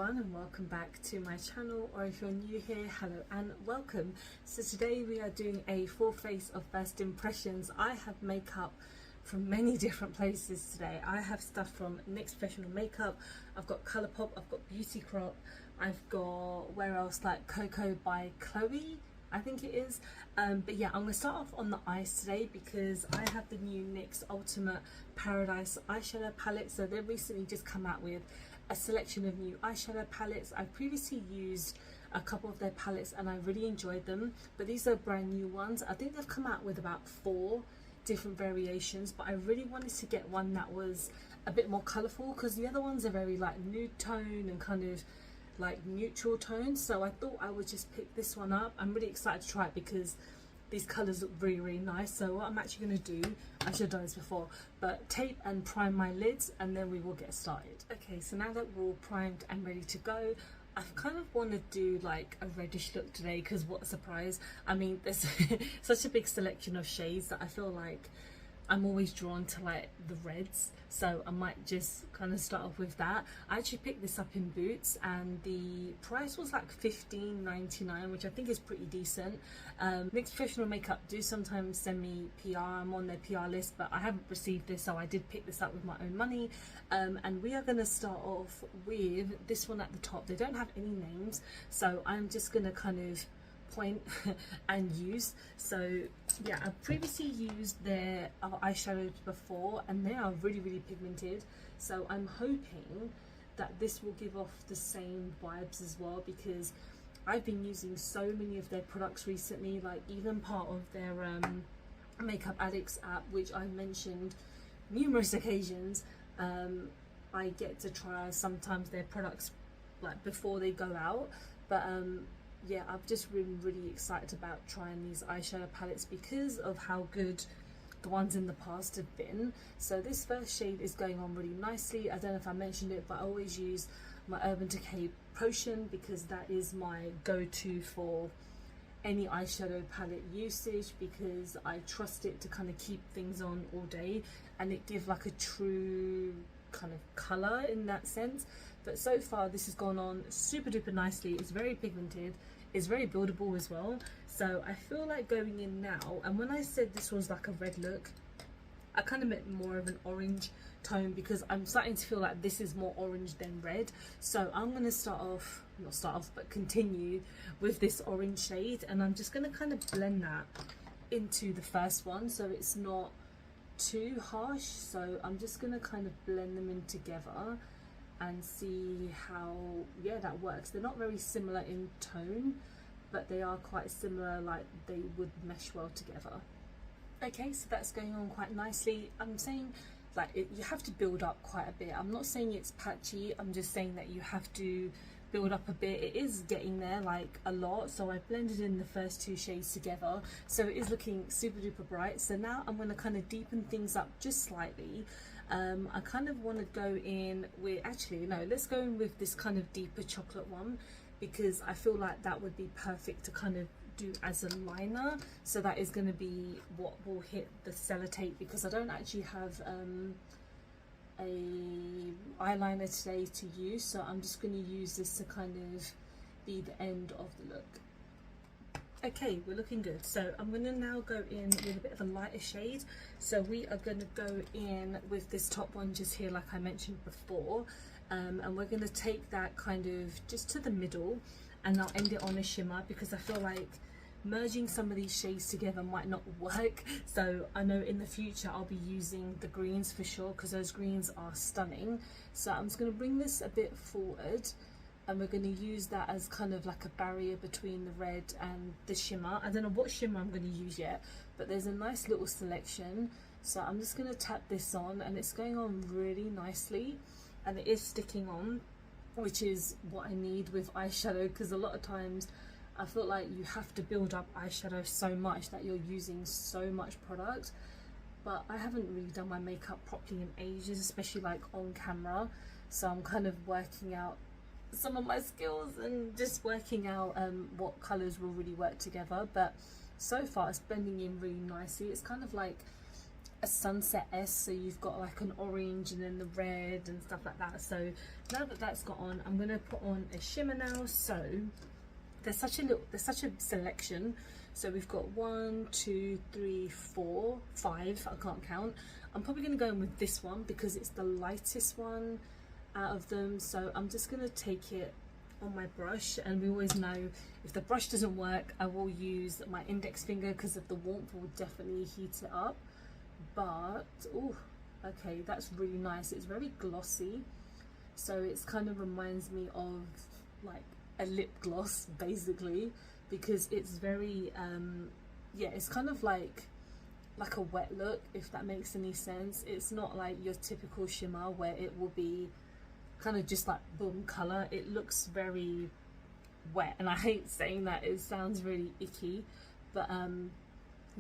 everyone, and welcome back to my channel, or if you're new here, hello and welcome. So today we are doing a full face of first impressions. I have makeup from many different places today. I have stuff from NYX Professional Makeup, I've got Colourpop, I've got Beauty Crop, I've got where else, like Coco by Chloe, I think it is. But yeah, I'm going to start off on the eyes today because I have the new NYX Ultimate Paradise eyeshadow palette. So they've recently just come out with a selection of new eyeshadow palettes. I've previously used a couple of their palettes and I really enjoyed them, but these are brand new ones. I think they've come out with about 4 different variations, but I really wanted to get one that was a bit more colourful because the other ones are very like nude tone and kind of like neutral tones. So I thought I would just pick this one up. I'm really excited to try it because these colours look really nice. So what I'm actually going to do, I should have done this before, but tape and prime my lids and then we will get started. Okay, so now that we're all primed and ready to go, I kind of want to do like a reddish look today because what a surprise. I mean, there's such a big selection of shades that I feel like I'm always drawn to like the reds, so I might just kind of start off with that. I actually picked this up in Boots and the price was like $15.99, which I think is pretty decent. NYX Professional Makeup do sometimes send me PR, I'm on their PR list, but I haven't received this, so I did pick this up with my own money. And we are going to start off with this one at the top. They don't have any names, so I'm just going to kind of point and use. So yeah, I've previously used their eyeshadows before and they are really pigmented, so I'm hoping that this will give off the same vibes as well, because I've been using so many of their products recently, like even part of their Makeup Addicts app, which I mentioned numerous occasions. I get to try sometimes their products like before they go out, but yeah, I've just been really excited about trying these eyeshadow palettes because of how good the ones in the past have been. So this first shade is going on really nicely. I don't know if I mentioned it, but I always use my Urban Decay Potion because that is my go-to for any eyeshadow palette usage, because I trust it to kind of keep things on all day and it gives like a true kind of colour in that sense. But so far this has gone on super duper nicely. It's very pigmented, it's very buildable as well, so I feel like going in now, and when I said this was like a red look, I kind of meant more of an orange tone because I'm starting to feel like this is more orange than red. So I'm going to but continue with this orange shade, and I'm just going to kind of blend that into the first one so it's not too harsh. So I'm just going to kind of blend them in together and see how, yeah, that works. They're not very similar in tone, but they are quite similar, like they would mesh well together. Okay, so that's going on quite nicely. I'm saying like you have to build up quite a bit. I'm not saying it's patchy, I'm just saying that you have to build up a bit. It is getting there like a lot, so I blended in the first 2 shades together, so it is looking super duper bright. So now I'm going to kind of deepen things up just slightly. I kind of want to go in with, actually no, let's go in with this kind of deeper chocolate one because I feel like that would be perfect to kind of do as a liner. So that is going to be what will hit the sellotape because I don't actually have a eyeliner today to use, so I'm just going to use this to kind of be the end of the look. Okay, we're looking good. So I'm going to now go in with a bit of a lighter shade. So we are going to go in with this top one just here, like I mentioned before, and we're going to take that kind of just to the middle and I'll end it on a shimmer because I feel like merging some of these shades together might not work. So I know in the future I'll be using the greens for sure because those greens are stunning. So I'm just going to bring this a bit forward and we're going to use that as kind of like a barrier between the red and the shimmer. I don't know what shimmer I'm going to use yet, but there's a nice little selection. So I'm just going to tap this on and it's going on really nicely and it is sticking on, which is what I need with eyeshadow because a lot of times I feel like you have to build up eyeshadow so much that you're using so much product. But I haven't really done my makeup properly in ages, especially like on camera, so I'm kind of working out some of my skills and just working out what colours will really work together. But so far it's blending in really nicely. It's kind of like a sunset-esque, so you've got like an orange and then the red and stuff like that. So now that that's got on, I'm gonna put on a shimmer now. So there's such a selection. So we've got 1, 2, 3, 4, 5, I can't count. I'm probably gonna go in with this one because it's the lightest one out of them. So I'm just gonna take it on my brush, and we always know if the brush doesn't work, I will use my index finger because of the warmth will definitely heat it up. But oh, okay, that's really nice. It's very glossy, so it's kind of reminds me of like a lip gloss basically, because it's very yeah, it's kind of like a wet look, if that makes any sense. It's not like your typical shimmer where it will be kind of just like boom color. It looks very wet, and I hate saying that, it sounds really icky, but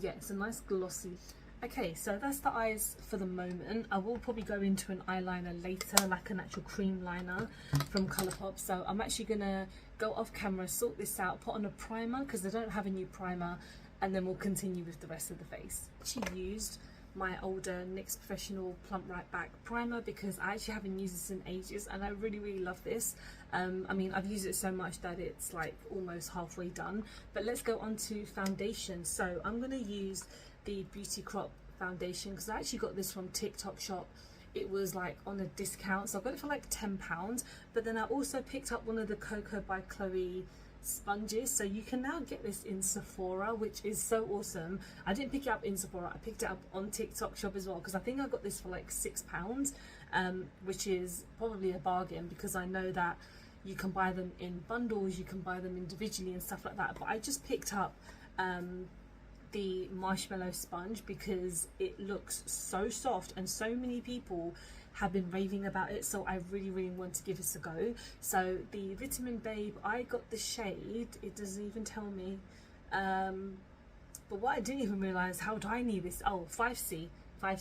yeah, it's a nice glossy. Okay, so that's the eyes for the moment. I will probably go into an eyeliner later, like an actual cream liner from Colourpop. So I'm actually gonna go off camera, sort this out, put on a primer because I don't have a new primer, and then we'll continue with the rest of the face. She used my older NYX Professional Plump Right Back primer because I actually haven't used this in ages, and I really love this. I mean, I've used it so much that it's like almost halfway done. But let's go on to foundation. So I'm going to use the Beauty Crop foundation because I actually got this from TikTok shop. It was like on a discount, so I got it for like £10. But then I also picked up one of the Cocoa by Chloe sponges, so you can now get this in Sephora, which is so awesome. I didn't pick it up in Sephora, I picked it up on TikTok shop as well, because I think I got this for like £6, which is probably a bargain because I know that you can buy them in bundles, you can buy them individually and stuff like that. But I just picked up the marshmallow sponge because it looks so soft, and so many people have been raving about it, so I really want to give this a go. So the Vitamin Babe, I got the shade, it doesn't even tell me, but what I didn't even realize how tiny this, oh, 5C, I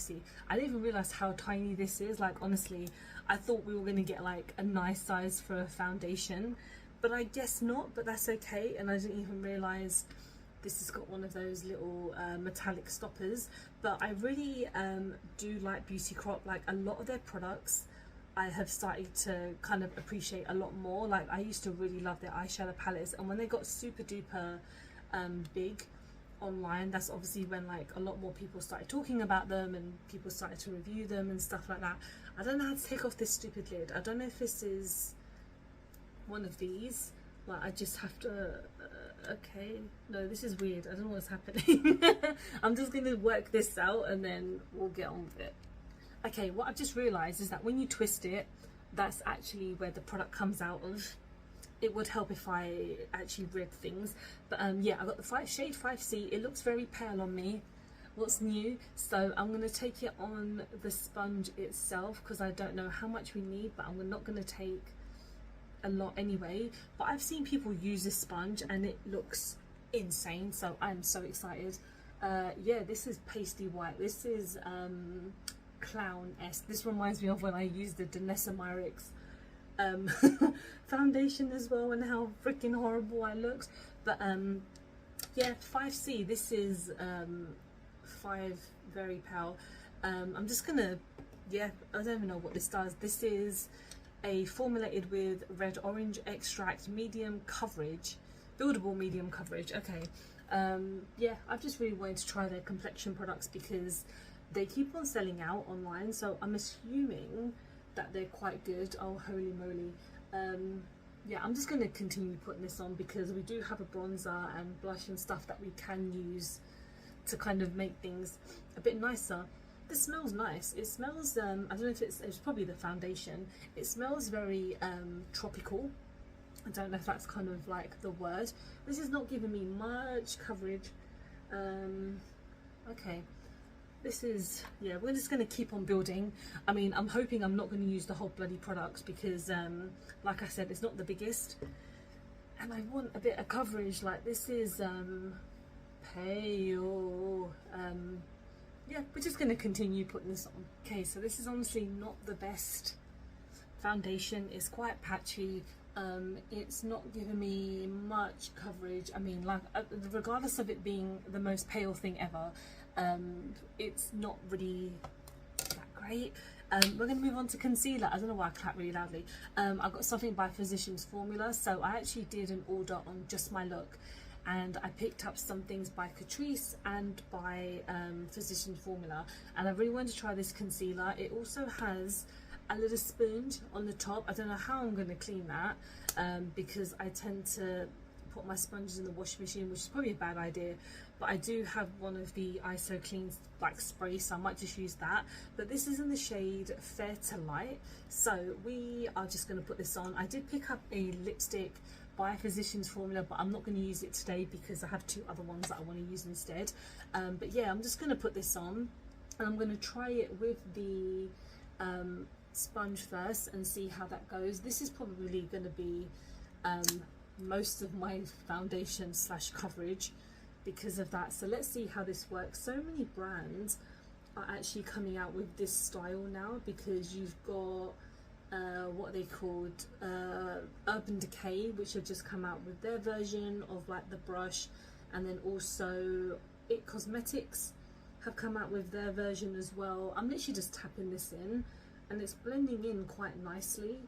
didn't even realize how tiny this is. Like honestly, I thought we were going to get like a nice size for a foundation, but I guess not, but that's okay. And I didn't even realize this has got one of those little metallic stoppers. But I really do like Beauty Crop. Like a lot of their products I have started to kind of appreciate a lot more. Like I used to really love their eyeshadow palettes, and when they got super duper big online, that's obviously when like a lot more people started talking about them and people started to review them and stuff like that. I don't know how to take off this stupid lid. I don't know if this is one of these. Like I just have to okay, no, this is weird. I don't know what's happening. I'm just gonna work this out and then we'll get on with it. Okay, what I've just realized is that when you twist it, that's actually where the product comes out of. It would help if I actually read things, but yeah, I got the shade 5C. It looks very pale on me. What's new? So I'm going to take it on the sponge itself because I don't know how much we need, but I'm not going to take a lot anyway. But I've seen people use this sponge and it looks insane, so I'm so excited. Yeah, this is pasty white. This is clown-esque. This reminds me of when I used the Danessa Myricks foundation as well, and how freaking horrible I looked. But yeah, 5C. This is 5, very pale. I'm just gonna, yeah, I don't even know what this does. This is a formulated with red orange extract, medium coverage, buildable medium coverage. Okay, yeah, I've just really wanted to try their complexion products because they keep on selling out online, so I'm assuming that they're quite good. Oh, holy moly. Yeah, I'm just going to continue putting this on because we do have a bronzer and blush and stuff that we can use to kind of make things a bit nicer. This smells nice. It smells, I don't know if it's probably the foundation. It smells very tropical. I don't know if that's kind of like the word. This is not giving me much coverage. Okay. This is, yeah, we're just going to keep on building. I mean, I'm hoping I'm not going to use the whole bloody products because, like I said, it's not the biggest. And I want a bit of coverage. Like, this is pale. Yeah, we're just going to continue putting this on. Okay, so this is honestly not the best foundation. It's quite patchy. It's not giving me much coverage. I mean, like, regardless of it being the most pale thing ever, it's not really that great. We're going to move on to concealer. I don't know why I clap really loudly. I got something by Physicians Formula, so I actually did an order on Just My Look, and I picked up some things by Catrice and by Physicians Formula, and I really wanted to try this concealer. It also has a little sponge on the top. I don't know how I'm going to clean that, because I tend to put my sponges in the washing machine, which is probably a bad idea, but I do have one of the ISO Clean like spray, so I might just use that. But this is in the shade Fair to Light, so we are just going to put this on. I did pick up a lipstick by Physicians Formula, but I'm not going to use it today because I have 2 other ones that I want to use instead. But yeah, I'm just going to put this on, and I'm going to try it with the sponge first and see how that goes. This is probably going to be most of my foundation slash coverage because of that, so let's see how this works. So many brands are actually coming out with this style now, because you've got what they called Urban Decay, which have just come out with their version of like the brush, and then also It Cosmetics have come out with their version as well. I'm literally just tapping this in and it's blending in quite nicely.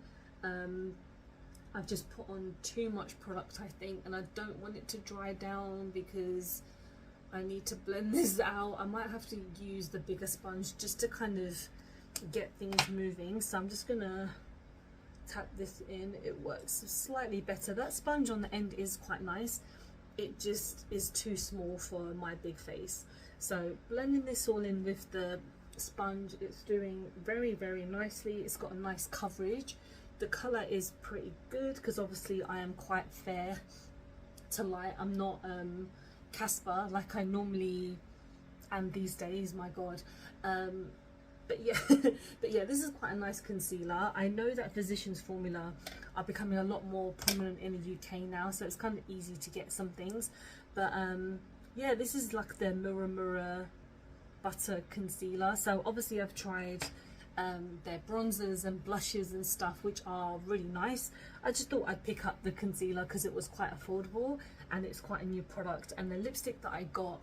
I've just put on too much product, I think, and I don't want it to dry down because I need to blend this out. I might have to use the bigger sponge just to kind of get things moving. So I'm just gonna tap this in. It works slightly better. That sponge on the end is quite nice. It just is too small for my big face. So blending this all in with the sponge, it's doing very, very nicely. It's got a nice coverage. The colour is pretty good because obviously I am quite fair to light. I'm not Casper like I normally am these days, my god. But yeah, this is quite a nice concealer. I know that Physicians Formula are becoming a lot more prominent in the UK now, so it's kind of easy to get some things. But yeah, this is like the Mirror Butter concealer. So obviously I've tried their bronzers and blushes and stuff, which are really nice. I just thought I'd pick up the concealer because it was quite affordable and it's quite a new product. And the lipstick that I got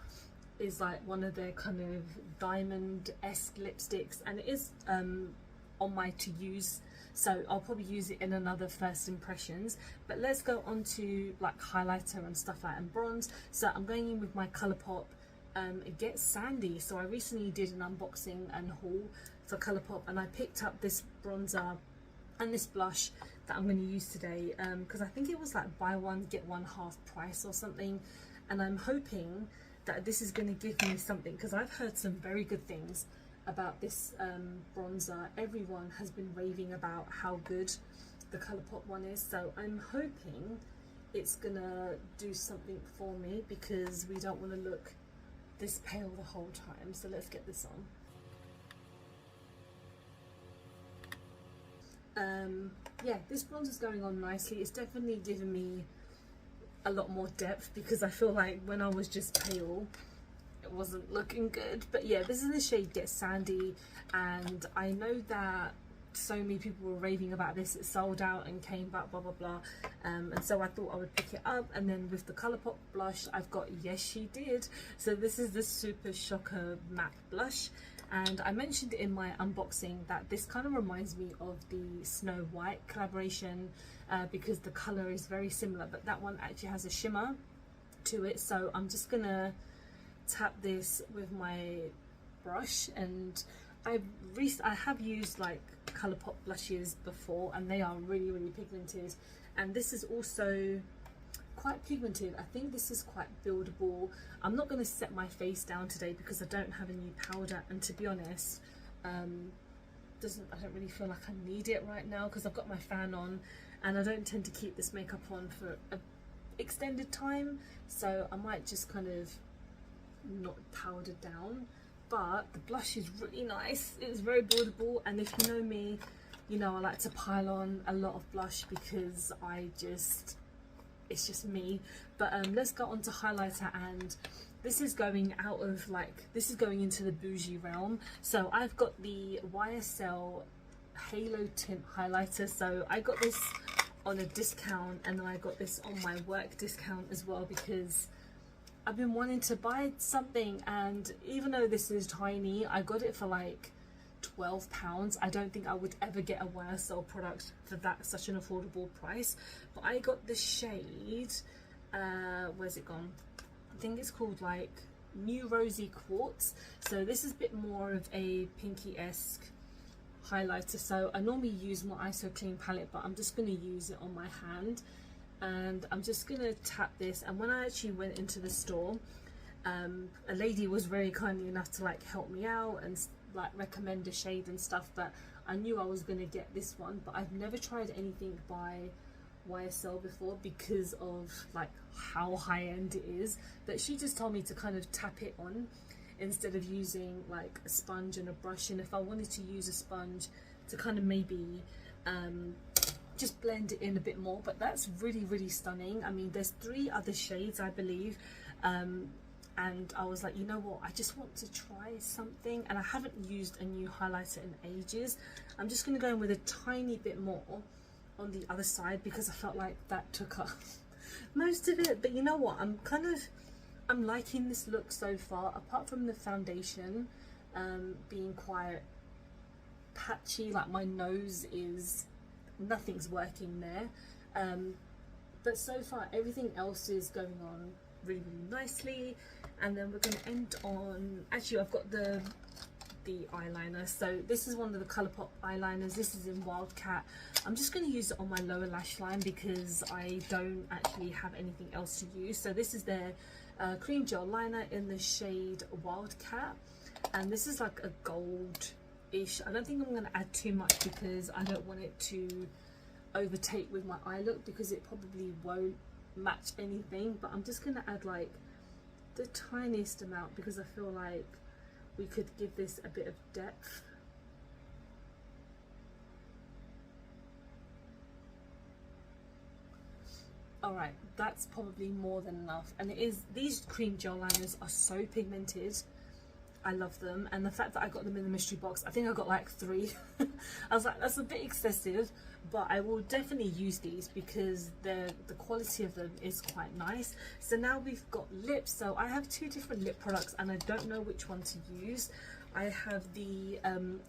is like one of their kind of diamond-esque lipsticks, and it is on my to use, so I'll probably use it in another first impressions. But let's go on to like highlighter and stuff like that, and bronze. So I'm going in with my Colourpop Get Sandy. So I recently did an unboxing and haul for Colourpop, and I picked up this bronzer and this blush that I'm going to use today because I think it was like buy one get one half price or something, and I'm hoping that this is going to give me something because I've heard some very good things about this bronzer. Everyone has been raving about how good the Colourpop one is, so I'm hoping it's gonna do something for me because we don't want to look this pale the whole time. So let's get this on. Yeah, this bronzer's going on nicely. It's definitely given me a lot more depth because I feel like when I was just pale it wasn't looking good. But yeah, this is the shade Get Sandy, and I know that so many people were raving about this. It sold out and came back, blah blah blah, and so I thought I would pick it up. And then with the Colourpop blush I've got Yes She Did. So this is the Super Shocker matte blush, and I mentioned in my unboxing that this kind of reminds me of the Snow White collaboration because the colour is very similar, but that one actually has a shimmer to it. So I'm just gonna tap this with my brush, and I have used like Colourpop blushes before and they are really, really pigmented, and this is also quite pigmented. I think this is quite buildable. I'm not going to set my face down today because I don't have any powder, and to be honest I don't really feel like I need it right now because I've got my fan on and I don't tend to keep this makeup on for an extended time, so I might just kind of not powder down. But the blush is really nice. It's very buildable, and if you know me, you know I like to pile on a lot of blush because it's just me. But let's go on to highlighter, and this is going out of this is going into the bougie realm. So I've got the YSL Halo Tint highlighter. So I got this on a discount, and then I got this on my work discount as well because I've been wanting to buy something, and even though this is tiny, I got it for like £12. I don't think I would ever get a YSL product for that such an affordable price. But I got the shade, where's it gone? I think it's called like New Rosy Quartz. So this is a bit more of a pinky-esque highlighter. So I normally use my ISO Clean palette, but I'm just going to use it on my hand, and I'm just going to tap this. And when I actually went into the store, a lady was very kindly enough to like help me out and like recommend a shade and stuff, but I knew I was going to get this one. But I've never tried anything by YSL before because of like how high-end it is, but she just told me to kind of tap it on instead of using like a sponge and a brush. And if I wanted to use a sponge to kind of maybe just blend it in a bit more. But that's really stunning. I mean, there's 3 other shades I believe, and I was like, you know what, I just want to try something, and I haven't used a new highlighter in ages. I'm just going to go in with a tiny bit more on the other side because I felt like that took up most of it. But you know what, I'm liking this look so far, apart from the foundation being quite patchy, like my nose is, nothing's working there, but so far everything else is going on really nicely. And then we're going to end on, actually I've got the eyeliner. So this is one of the Colourpop eyeliners. This is in Wildcat. I'm just going to use it on my lower lash line because I don't actually have anything else to use. So this is their cream gel liner in the shade Wildcat, and this is like a gold-ish. I don't think I'm going to add too much because I don't want it to overtake with my eye look, because it probably won't match anything. But I'm just going to add like the tiniest amount because I feel like we could give this a bit of depth. Alright, that's probably more than enough. And it is, these cream gel liners are so pigmented. I love them, and the fact that I got them in the mystery box, I think I got like 3. I was like, that's a bit excessive, but I will definitely use these because the quality of them is quite nice. So now we've got lips. So I have 2 different lip products and I don't know which one to use. I have the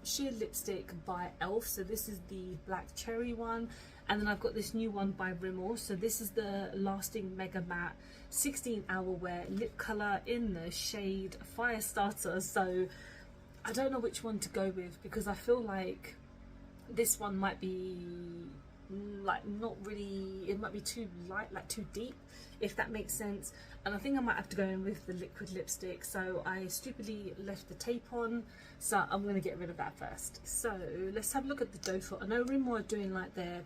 sheer lipstick by Elf, so this is the black cherry one, and then I've got this new one by Rimmel. So this is the Lasting Mega Matte 16-hour wear lip color in the shade Firestarter. So I don't know which one to go with because I feel like this one might be like not really, it might be too light, like too deep, if that makes sense. And I think I might have to go in with the liquid lipstick. So I stupidly left the tape on, so I'm going to get rid of that first. So let's have a look at the doe foot. I know Rimmel are doing like their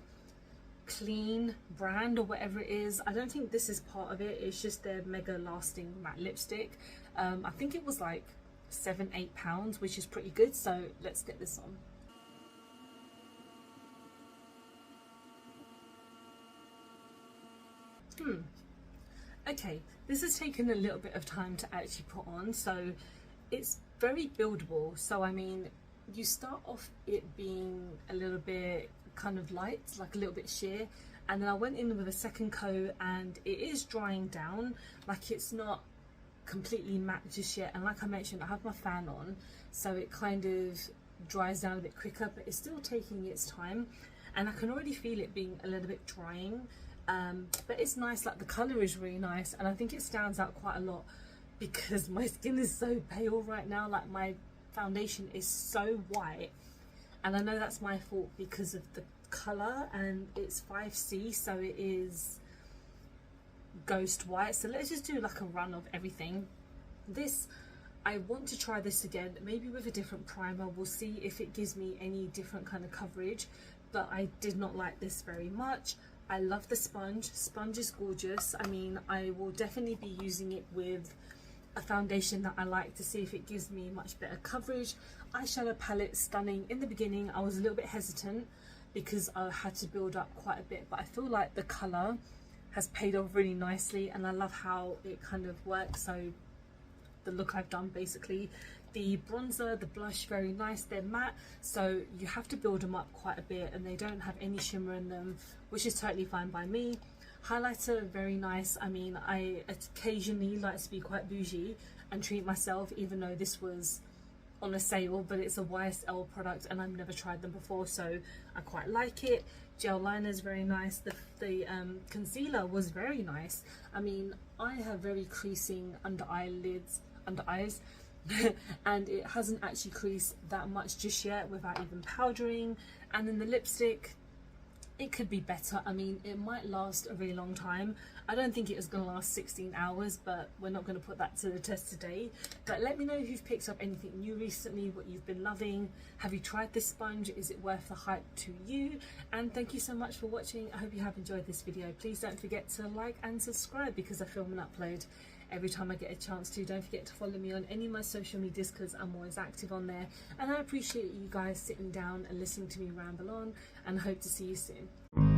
clean brand or whatever it is. I don't think this is part of it. It's just their mega lasting matte lipstick. I think it was like £7-8, which is pretty good. So let's get this on. Okay, this has taken a little bit of time to actually put on, so it's very buildable. So I mean, you start off it being a little bit kind of light, like a little bit sheer, and then I went in with a second coat and it is drying down, like it's not completely matte just yet. And like I mentioned, I have my fan on, so it kind of dries down a bit quicker, but it's still taking its time, and I can already feel it being a little bit drying. But it's nice, like the colour is really nice, and I think it stands out quite a lot because my skin is so pale right now. Like my foundation is so white, and I know that's my fault because of the colour, and it's 5C, so it is ghost white. So let's just do like a run of everything. This, I want to try this again, maybe with a different primer. We'll see if it gives me any different kind of coverage, but I did not like this very much. I love the sponge. Sponge is gorgeous. I mean, I will definitely be using it with a foundation that I like to see if it gives me much better coverage. Eyeshadow palette, stunning. In the beginning, I was a little bit hesitant because I had to build up quite a bit, but I feel like the colour has paid off really nicely, and I love how it kind of works. So the look I've done basically. The bronzer, the blush, very nice. They're matte, so you have to build them up quite a bit, and they don't have any shimmer in them, which is totally fine by me. Highlighter, very nice. I mean, I occasionally like to be quite bougie and treat myself, even though this was on a sale, but it's a YSL product and I've never tried them before, so I quite like it. Gel liner is very nice. The concealer was very nice. I mean, I have very creasing under eyes and it hasn't actually creased that much just yet without even powdering. And then the lipstick, it could be better. I mean, it might last a really long time. I don't think it is going to last 16 hours, but we're not going to put that to the test today. But let me know if you've picked up anything new recently, what you've been loving. Have you tried this sponge? Is it worth the hype to you? And thank you so much for watching. I hope you have enjoyed this video. Please don't forget to like and subscribe because I film and upload every time I get a chance to. Don't forget to follow me on any of my social medias because I'm always active on there. And I appreciate you guys sitting down and listening to me ramble on, and hope to see you soon.